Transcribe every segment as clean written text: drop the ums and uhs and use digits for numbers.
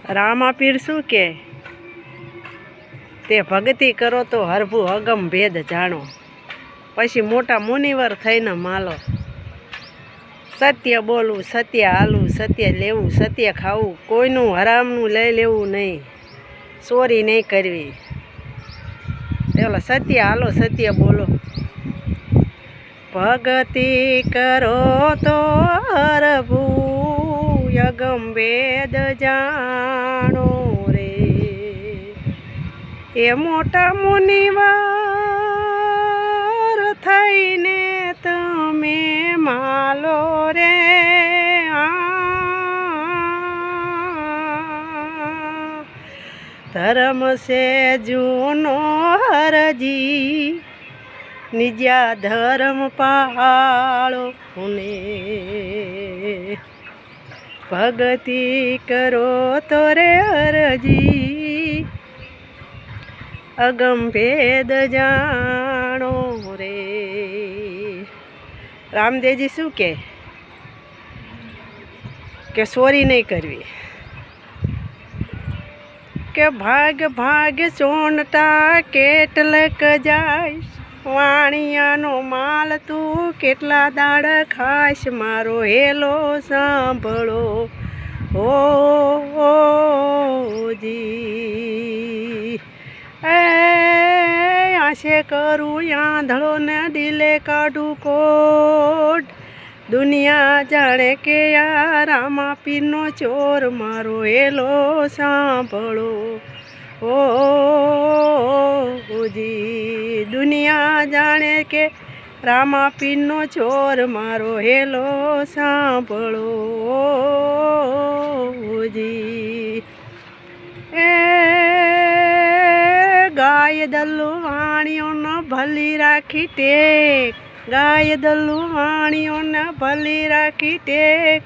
રામા પીર શું કે તે ભક્તિ કરો તો હરભું અગમ ભેદ જાણો, પછી મોટા મુનિવર થઈને માલો. સત્ય બોલવું, સત્ય હાલવું, સત્ય લેવું, સત્ય ખાવું, કોઈનું હરામનું લઈ લેવું નહીં, ચોરી નહીં કરવી. ચાલો સત્ય હાલો, સત્ય બોલો. ભક્તિ કરો તો હરભું અગમ ભેદ જાણો રે, એ મોટા મુનિવાર થઈને તમે માલો રે. ધર્મ છે જૂનો હરજી, નિજા ધર્મ પાળો ને, ભક્તિ કરો તો રે હરજી અગમ ભેદ જાણો રે. રામદેવજી શું કે ચોરી નહીં કરવી, કે ભાગ ભાગ ચોંટતા કેટલક જાય, વાણિયાનો માલ તું કેટલા દાડ ખાશ, મારો હેલો સાંભળો જી. આશે કરું આંધળો ને દિલે કાઢું કોટ, દુનિયા જાણે કે આ રામા પીરનો ચોર, મારો હેલો સાંભળો જી. દુનિયા જાણે કે રામા પીરનો ચોર, મારો હેલો સાંભળો જી. એ ગાય દલ્લુ વાણીઓને ભલી રાખી ટેક, ગાય દલ્લુ વાણીઓને ભલી રાખી ટેક,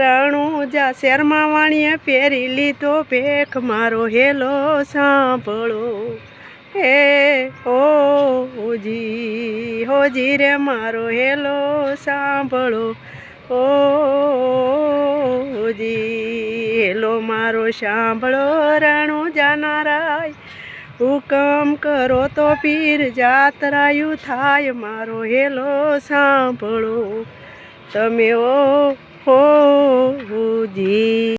રણુજા શેરમાં વાણીએ પહેરી લીધો ભેખ, મારો હેલો સાંભળો હે હોજી રે, મારો હેલો સાંભળો જી. હેલો મારો સાંભળો રણુજા નારાય, હુકમ કરો તો પીર જાતરાયું થાય, મારો હેલો સાંભળો તમે જી.